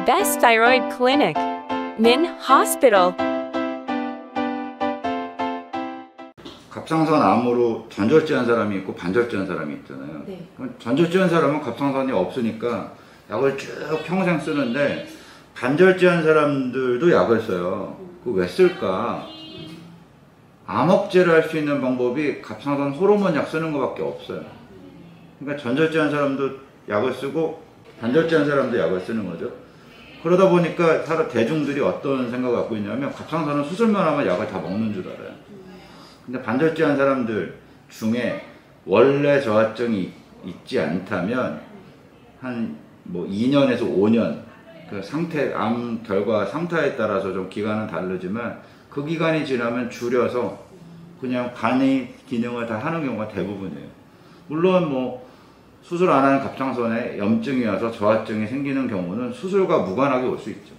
Best Thyroid Clinic. Min Hospital. 갑상선 암으로 전절제한 사람이 있고 반절제한 사람이 있잖아요. 네. 그럼 전절제한 사람은 갑상선이 없으니까 약을 쭉 평생 쓰는데 반절제한 사람들도 약을 써요. 그거 왜 쓸까? 암 억제를 할 수 있는 방법이 갑상선 호르몬 약 쓰는 것밖에 없어요. 그러니까 전절제한 사람도 약을 쓰고 반절제한 사람도 약을 쓰는 거죠. 그러다 보니까 대중들이 어떤 생각을 갖고 있냐면 갑상선은 수술만 하면 약을 다 먹는 줄 알아요. 근데 반절제한 사람들 중에 원래 저하증이 있지 않다면 한 뭐 2년에서 5년 그 상태, 암 결과 상태에 따라서 좀 기간은 다르지만 그 기간이 지나면 줄여서 그냥 간의 기능을 다 하는 경우가 대부분이에요. 물론 뭐 수술 안 하는 갑상선에 염증이 와서 저하증이 생기는 경우는 수술과 무관하게 올 수 있죠.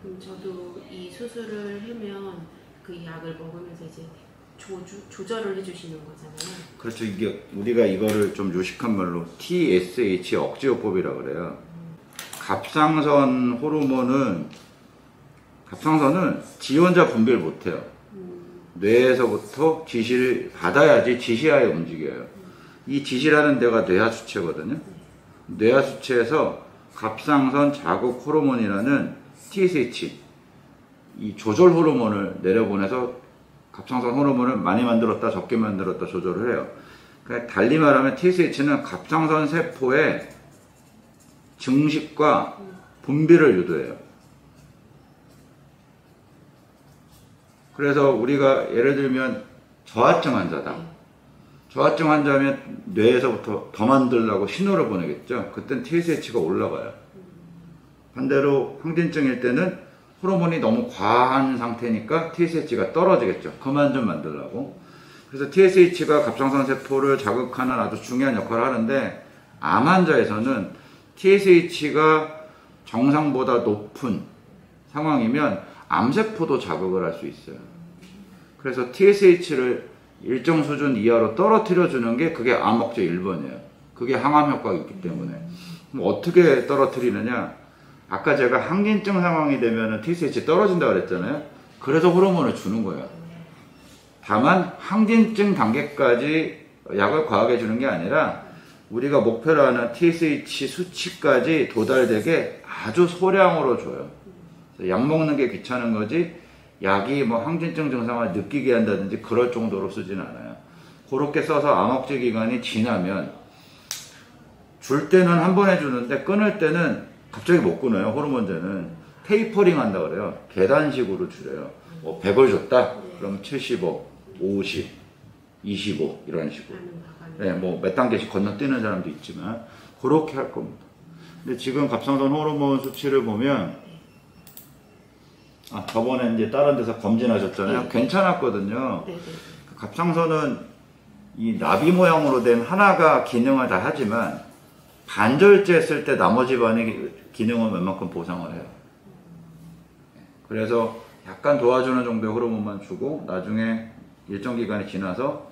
그럼 저도 이 수술을 하면 그 약을 먹으면서 이제 조절을 해주시는 거잖아요. 그렇죠. 이게 우리가 이거를 좀 요식한 말로 TSH 억제요법이라고 그래요. 갑상선은 지 혼자 분비를 못해요. 뇌에서부터 지시를 받아야지 지시하에 움직여요. 이 지시라는 데가 뇌하수체거든요. 뇌하수체에서 갑상선 자극 호르몬이라는 TSH, 이 조절 호르몬을 내려보내서 갑상선 호르몬을 많이 만들었다 적게 만들었다 조절을 해요. 그러니까 달리 말하면 TSH는 갑상선 세포의 증식과 분비를 유도해요. 그래서 우리가 예를 들면 저하증 환자다. 저하증 환자면 뇌에서부터 더 만들려고 신호를 보내겠죠. 그땐 TSH가 올라가요. 반대로 항진증일 때는 호르몬이 너무 과한 상태니까 TSH가 떨어지겠죠. 그만 좀 만들려고. 그래서 TSH가 갑상선 세포를 자극하는 아주 중요한 역할을 하는데 암 환자에서는 TSH가 정상보다 높은 상황이면 암세포도 자극을 할 수 있어요. 그래서 TSH를 일정 수준 이하로 떨어뜨려 주는 게 그게 암 억제 1번이에요. 그게 항암 효과가 있기 때문에. 그럼 어떻게 떨어뜨리느냐? 아까 제가 항진증 상황이 되면 TSH 떨어진다고 그랬잖아요. 그래서 호르몬을 주는 거예요. 다만 항진증 단계까지 약을 과하게 주는 게 아니라 우리가 목표로 하는 TSH 수치까지 도달되게 아주 소량으로 줘요. 약 먹는 게 귀찮은 거지 약이 뭐 항진증 증상을 느끼게 한다든지 그럴 정도로 쓰진 않아요. 그렇게 써서 암 억제 기간이 지나면 줄 때는 한 번에 주는데 끊을 때는 갑자기 못 끊어요. 호르몬제는 테이퍼링 한다 그래요. 계단식으로 줄여요. 100을 줬다? 그럼 75, 50, 25 이런 식으로. 네, 뭐 몇 단계씩 건너뛰는 사람도 있지만 그렇게 할 겁니다. 근데 지금 갑상선 호르몬 수치를 보면 저번에 이제 다른 데서 검진하셨잖아요. 괜찮았거든요. 갑상선은 이 나비 모양으로 된 하나가 기능을 다 하지만 반절제 했을 때 나머지 반이 기능을 웬만큼 보상을 해요. 그래서 약간 도와주는 정도의 호르몬만 주고 나중에 일정 기간이 지나서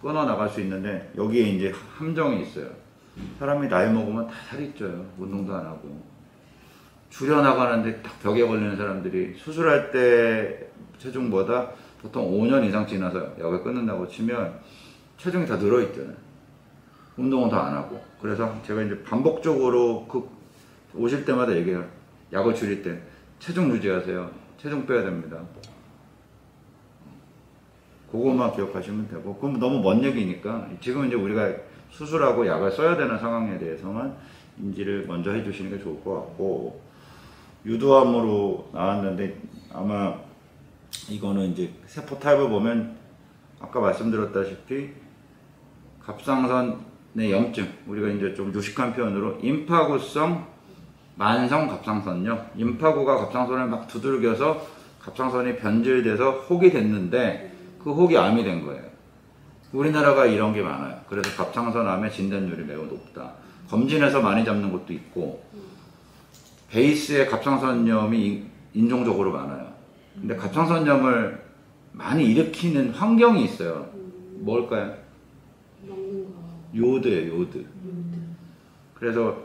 끊어 나갈 수 있는데 여기에 이제 함정이 있어요. 사람이 나이 먹으면 다 살이 쪄요. 운동도 안 하고. 줄여나가는데 딱 벽에 걸리는 사람들이 수술할 때 체중보다 보통 5년 이상 지나서 약을 끊는다고 치면 체중이 다 늘어있잖아요. 운동은 더 안 하고. 그래서 제가 이제 반복적으로 오실 때마다 얘기해요. 약을 줄일 때 체중 유지하세요. 체중 빼야 됩니다. 그것만 기억하시면 되고. 그럼 너무 먼 얘기니까 지금 이제 우리가 수술하고 약을 써야 되는 상황에 대해서만 인지를 먼저 해주시는 게 좋을 것 같고, 유두암으로 나왔는데 아마 이거는 이제 세포 타입을 보면 아까 말씀드렸다시피 갑상선의 염증, 우리가 이제 좀 유식한 표현으로 임파구성 만성 갑상선염, 임파구가 갑상선을 막 두들겨서 갑상선이 변질돼서 혹이 됐는데 그 혹이 암이 된 거예요. 우리나라가 이런 게 많아요. 그래서 갑상선 암의 진단율이 매우 높다. 검진해서 많이 잡는 것도 있고, 베이스에 갑상선염이 인종적으로 많아요. 근데 갑상선염을 많이 일으키는 환경이 있어요. 뭘까요? 요드예요, 요드. 그래서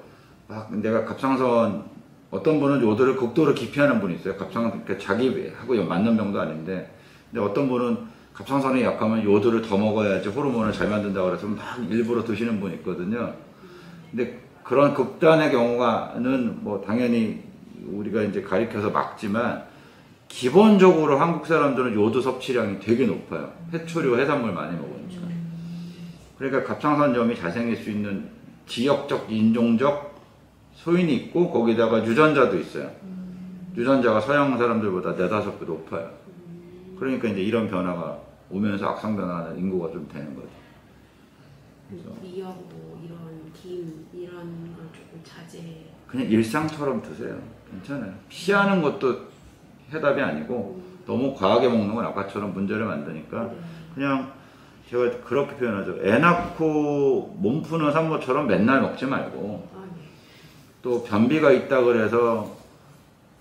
막 내가 갑상선 어떤 분은 요도를 극도로 기피하는 분이 있어요. 그러니까 자기하고 맞는 병도 아닌데, 근데 어떤 분은 갑상선이 약하면 요도를 더 먹어야지 호르몬을 잘 만든다고 그래서 막 일부러 드시는 분이 있거든요. 근데 그런 극단의 경우는 뭐 당연히 우리가 이제 가리켜서 막지만, 기본적으로 한국 사람들은 요도 섭취량이 되게 높아요. 해초류, 해산물 많이 먹으니까. 그러니까 갑상선염이 잘 생길 수 있는 지역적, 인종적 소인이 있고, 거기다가 유전자도 있어요. 유전자가 서양 사람들보다 4-5배 높아요. 그러니까 이제 이런 변화가 오면서 악성 변화하는 인구가 좀 되는 거죠. 미역, 뭐 이런 김 이런 걸 조금 자제. 그냥 일상처럼 드세요. 괜찮아요. 피하는 것도 해답이 아니고 너무 과하게 먹는 건 아까처럼 문제를 만드니까 그냥 제가 그렇게 표현하죠. 애 낳고 몸 푸는 산모처럼 맨날 먹지 말고, 또 변비가 있다 그래서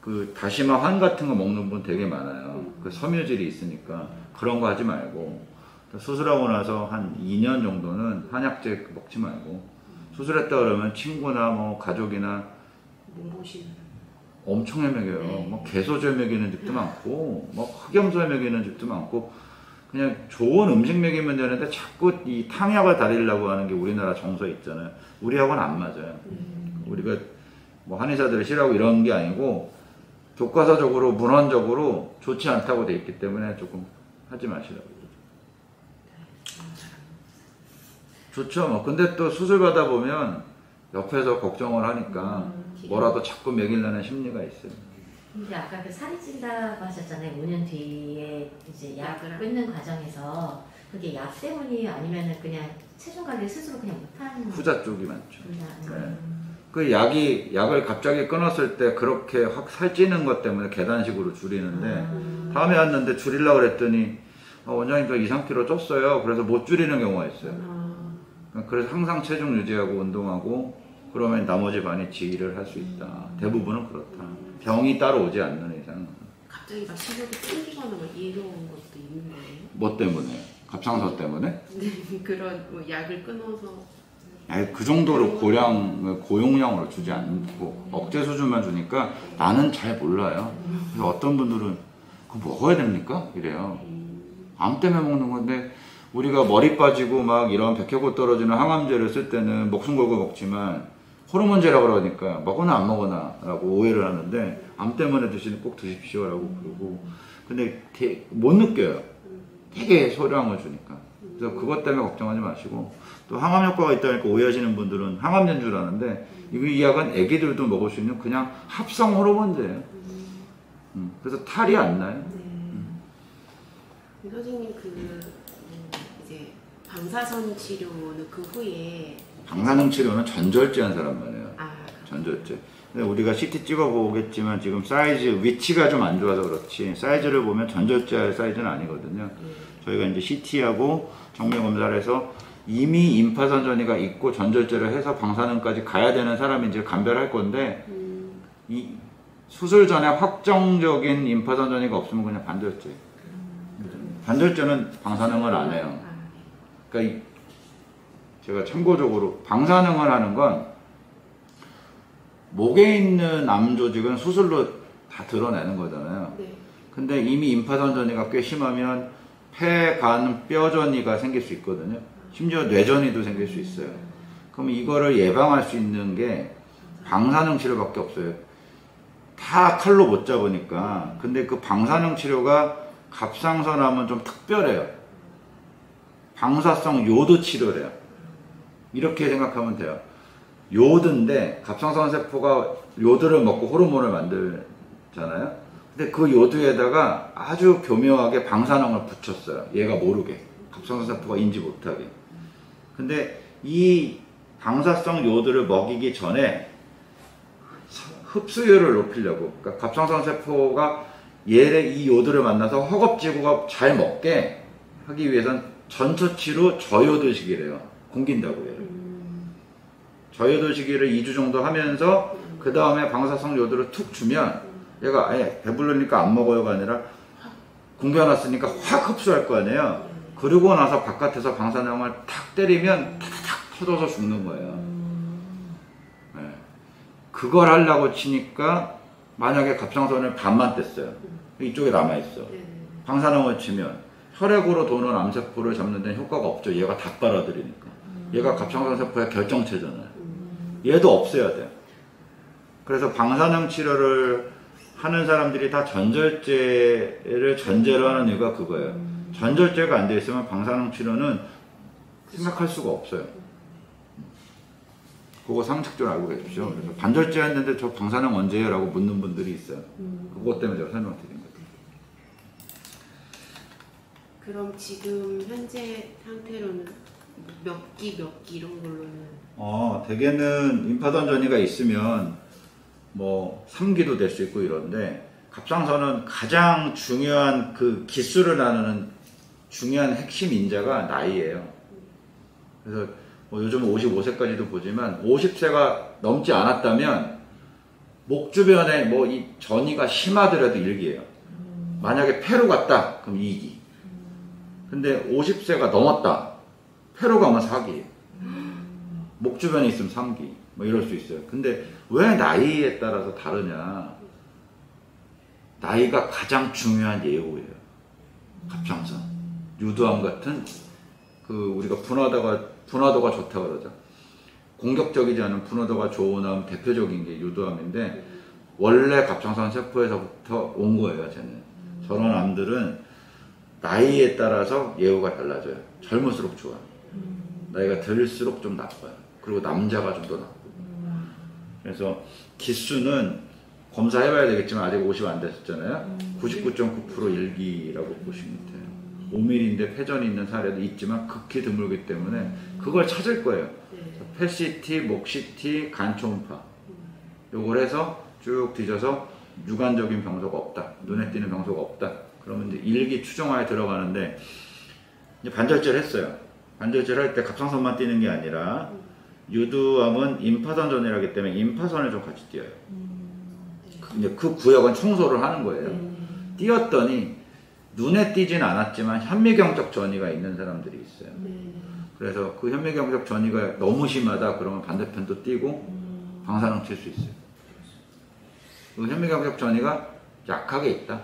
그 다시마 환 같은 거 먹는 분 되게 많아요. 그 섬유질이 있으니까 그런 거 하지 말고, 수술하고 나서 한 2년 정도는 한약재 먹지 말고, 수술했다 그러면 친구나 뭐 가족이나 엄청 헤매겨요. 뭐 개소주 먹이는 집도 많고, 뭐 흑염소 먹이는 집도 많고, 그냥 좋은 음식 먹이면 되는데 자꾸 이 탕약을 다리려고 하는 게 우리나라 정서에 있잖아요. 우리하고는 안 맞아요. 우리가 뭐 한의사들을 싫어하고 이런 게 아니고, 교과서적으로 문헌적으로 좋지 않다고 돼 있기 때문에 조금 하지 마시라고. 좋죠. 뭐 근데 또 수술 받아 보면 옆에서 걱정을 하니까 뭐라도 자꾸 먹이려는 심리가 있어요. 근데 아까 그 살이 찐다고 하셨잖아요. 5년 뒤에 이제 약을 끊는 과정에서 그게 약 때문이 아니면은 그냥 체중 관리 스스로 그냥 못하는 후자 쪽이 많죠. 네. 그 약을 갑자기 끊었을 때 그렇게 확 살찌는 것 때문에 계단식으로 줄이는데, 다음에 왔는데 줄이려고 그랬더니 원장님 저 2-3kg 쪘어요. 그래서 못 줄이는 경우가 있어요. 그래서 항상 체중 유지하고 운동하고 그러면 나머지 반이 지휘를 할 수 있다. 대부분은 그렇다. 병이 따로 오지 않는 이상. 갑자기 막 식욕이 땡기거나 막 이런 것도 있는 거예요? 뭐 때문에? 갑상선 때문에? 네, 그런 뭐 약을 끊어서. 아니, 그 정도로 고용량으로 주지 않고 억제 수준만 주니까 나는 잘 몰라요. 그래서 어떤 분들은 그거 먹어야 됩니까? 이래요. 암 때문에 먹는 건데, 우리가 머리 빠지고 막 이런 백혈구 떨어지는 항암제를 쓸 때는 목숨 걸고 먹지만 호르몬제라고 그러니까 먹거나 안 먹거나 라고 오해를 하는데, 암 때문에 드시는 꼭 드십시오 라고 그러고, 근데 못 느껴요. 되게 소량을 주니까. 그래서 그것 때문에 걱정하지 마시고, 또 항암 효과가 있다니까 오해하시는 분들은 항암제인 줄 아는데, 이 약은 애기들도 먹을 수 있는 그냥 합성 호르몬제예요. 그래서 탈이 안 나요. 선생님 이제 방사선 치료는 그 후에. 방사능 치료는 전절제한 사람만 해요. 전절제. 근데 우리가 CT 찍어보겠지만 지금 사이즈, 위치가 좀 안 좋아서 그렇지 사이즈를 보면 전절제할 사이즈는 아니거든요. 저희가 이제 CT하고 정밀 검사를 해서 이미 임파선 전이가 있고 전절제를 해서 방사능까지 가야 되는 사람인지 감별할 건데, 이 수술 전에 확정적인 임파선 전이가 없으면 그냥 반절제. 반절제는 방사능을 안 해요. 그러니까 제가 참고적으로 방사능을 하는 건 목에 있는 암 조직은 수술로 다 드러내는 거잖아요. 근데 이미 임파선 전이가 꽤 심하면 폐, 간, 뼈 전이가 생길 수 있거든요. 심지어 뇌 전이도 생길 수 있어요. 그럼 이거를 예방할 수 있는 게 방사능 치료밖에 없어요. 다 칼로 못 잡으니까. 근데 그 방사능 치료가 갑상선암은 좀 특별해요. 방사성 요드 치료래요. 이렇게 생각하면 돼요. 요드인데 갑상선 세포가 요드를 먹고 호르몬을 만들잖아요. 근데 그 요드에다가 아주 교묘하게 방사능을 붙였어요. 얘가 모르게. 갑상선 세포가 인지 못하게. 근데 이 방사성 요드를 먹이기 전에 흡수율을 높이려고, 그러니까 갑상선 세포가 이 요드를 만나서 허겁지겁 잘 먹게 하기 위해선 전처치로 저요드식이래요. 굶긴다고 해요. 저요드식이를 2주 정도 하면서 그 다음에 방사성 요드를 툭 주면 얘가 배부르니까 안 먹어요가 아니라 굶겨놨으니까 확 흡수할 거 아니에요. 그러고 나서 바깥에서 방사능을 탁 때리면 탁탁 터져서 죽는 거예요. 네. 그걸 하려고 치니까 만약에 갑상선을 반만 뗐어요. 이쪽에 남아있어. 방사능을 치면 혈액으로 도는 암세포를 잡는 데는 효과가 없죠. 얘가 다 빨아들이니까. 얘가 갑상선 세포의 결정체잖아요. 얘도 없애야 돼요. 그래서 방사능 치료를 하는 사람들이 다 전절제를 전제로 하는 이유가 그거예요. 전절제가 안 돼 있으면 방사능 치료는 생각할 수가 없어요. 그거 상식적으로 알고 계십시오. 그래서 반절제 했는데 저 방사능 언제 해요? 라고 묻는 분들이 있어요. 그것 때문에 제가 설명드린 거예요. 그럼 지금 현재 상태로는 몇 기 이런 걸로는? 대개는 임파선 전이가 있으면 뭐 3기도 될 수 있고 이런데 갑상선은 가장 중요한 그 기수를 나누는 중요한 핵심 인자가 나이예요. 그래서 뭐 요즘 55세까지도 보지만 50세가 넘지 않았다면 목 주변에 뭐 이 전이가 심하더라도 1기예요. 만약에 폐로 갔다 그럼 2기. 근데 50세가 넘었다 폐로 가면 4기. 목 주변에 있으면 3기. 뭐 이럴 수 있어요. 근데 왜 나이에 따라서 다르냐? 나이가 가장 중요한 예우예요. 갑상선. 유두암 같은 우리가 분화도가 좋다고 그러죠. 공격적이지 않은 분화도가 좋은 암 대표적인 게 유두암인데 원래 갑상선 세포에서부터 온 거예요. 쟤는. 저런 암들은 나이에 따라서 예후가 달라져요. 젊을수록 좋아. 나이가 들수록 좀 나빠요. 그리고 남자가 좀 더 나쁘고. 그래서 기수는 검사해봐야 되겠지만 아직 50 안 됐었잖아요. 99.9% 1기라고 보시면 돼요. 5mm인데 폐전이 있는 사례도 있지만 극히 드물기 때문에 그걸 찾을 거예요. 폐 CT, 목 CT, 간 초음파 요걸 해서 쭉 뒤져서 유관적인 병소가 없다. 눈에 띄는 병소가 없다. 그러면 이제 1기 추정화에 들어가는데 이제 반절제를 했어요. 반절제를 할 때 갑상선만 띄는 게 아니라 유두암은 임파선 전이라기 때문에 임파선을 좀 같이 띄어요. 이제 그 구역은 청소를 하는 거예요. 띄었더니 눈에 띄진 않았지만 현미경적 전이가 있는 사람들이 있어요. 그래서 그 현미경적 전이가 너무 심하다 그러면 반대편도 띄고 방사능 칠 수 있어요. 그 현미경적 전이가 약하게 있다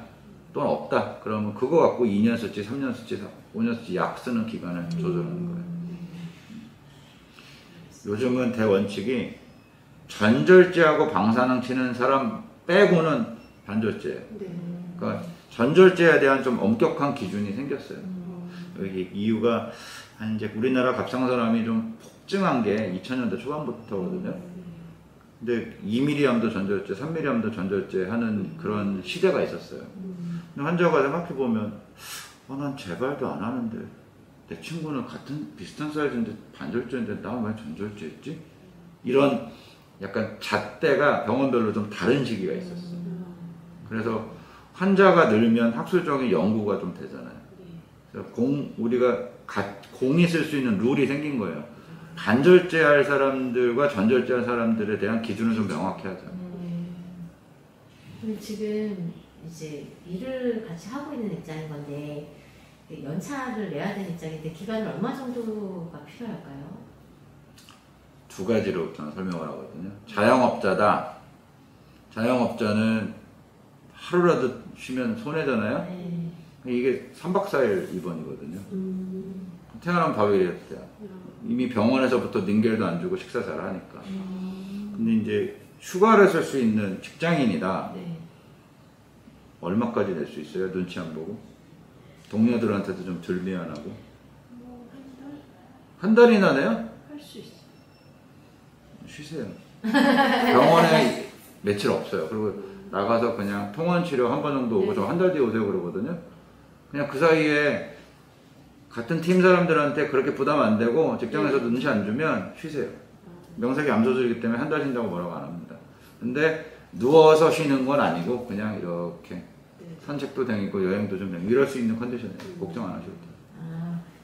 또는 없다 그러면 그거 갖고 2년 쓰지 3년 쓰지 5년 쓰지 약 쓰는 기간을 조절하는 거예요. 요즘은 대원칙이 전절제하고 방사능 치는 사람 빼고는 반절제예요. 그러니까 전절제에 대한 좀 엄격한 기준이 생겼어요. 여기 이유가 이제 우리나라 갑상선암이 좀 폭증한 게 2000년대 초반부터거든요. 근데 2mm암도 전절제, 3mm암도 전절제 하는 그런 시대가 있었어요. 근데 환자가 생각해보면 난 재발도 안 하는데 내 친구는 비슷한 사이즈인데 반절제인데 나 왜 전절제 했지? 이런 약간 잣대가 병원별로 좀 다른 시기가 있었어. 그래서 환자가 늘면 학술적인 연구가 좀 되잖아요. 그래서 우리가 공이 쓸 수 있는 룰이 생긴 거예요. 반절제할 사람들과 전절제할 사람들에 대한 기준을 좀 명확히 하자. 그럼 지금 이제 일을 같이 하고 있는 입장인 건데 연차를 내야 되는 입장인데 기간은 얼마 정도가 필요할까요? 두 가지로 저는 설명을 하거든요. 자영업자다. 자영업자는 하루라도 쉬면 손해잖아요. 이게 3박 4일 입원이거든요. 태어나면 바로 이랬대요. 이미 병원에서부터 닌겔도 안 주고 식사 잘 하니까. 근데 이제 휴가를 쓸 수 있는 직장인이다. 얼마까지 낼 수 있어요? 눈치 안 보고? 동료들한테도 좀 덜 미안하고. 한 달이나 내요? 할 수 있어. 쉬세요. 병원에 며칠 없어요. 그리고 나가서 그냥 통원치료 한 번 정도 오고 저 한 달 뒤에 오세요 그러거든요. 그냥 그 사이에 같은 팀 사람들한테 그렇게 부담 안 되고 직장에서 눈치 안 주면 쉬세요. 명색이 암소술이기 때문에 한 달 쉰다고 뭐라고 안 합니다. 근데 누워서 쉬는 건 아니고 그냥 이렇게 산책도 다니고 여행도 좀 다니고 이럴 수 있는 컨디션이에요. 걱정 안 하셔도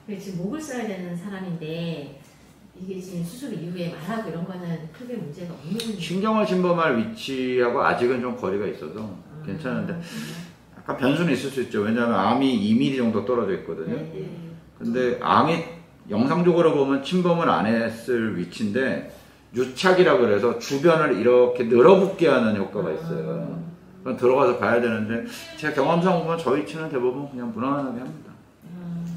돼요. 지금 목을 써야 되는 사람인데 이게 지금 수술 이후에 말하고 이런 거는 크게 문제가 없는. 신경을 침범할 위치하고 아직은 좀 거리가 있어서 괜찮은데 약간 변수는 있을 수 있죠. 왜냐하면 암이 2mm 정도 떨어져 있거든요. 근데 암이 영상적으로 보면 침범을 안 했을 위치인데 유착이라 그래서 주변을 이렇게 늘어붙게 하는 효과가 있어요. 그럼 들어가서 봐야 되는데 제 경험상 보면 저희 치는 대부분 그냥 무난하게 합니다.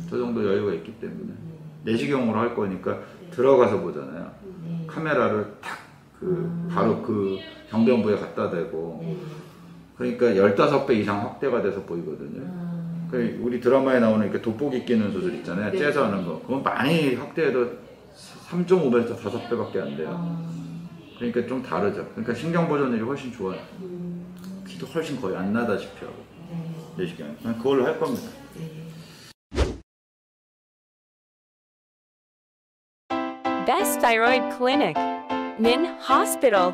저 정도 여유가 있기 때문에 내시경으로 할 거니까 들어가서 보잖아요. 카메라를 탁 바로 그 병변부에 갖다 대고 그러니까 15배 이상 확대가 돼서 보이거든요. 우리 드라마에 나오는 이렇게 돋보기 끼는 수술 있잖아요. 네. 째서 하는 거. 그건 많이 확대해도 3.5배에서 5배밖에 안 돼요. 그러니까 좀 다르죠. 그러니까 신경 보존율이 훨씬 좋아요. 피도 훨씬 거의 안 나다시피 하고. 내시경. 그걸로 할 겁니다. Best Thyroid Clinic. Min Hospital.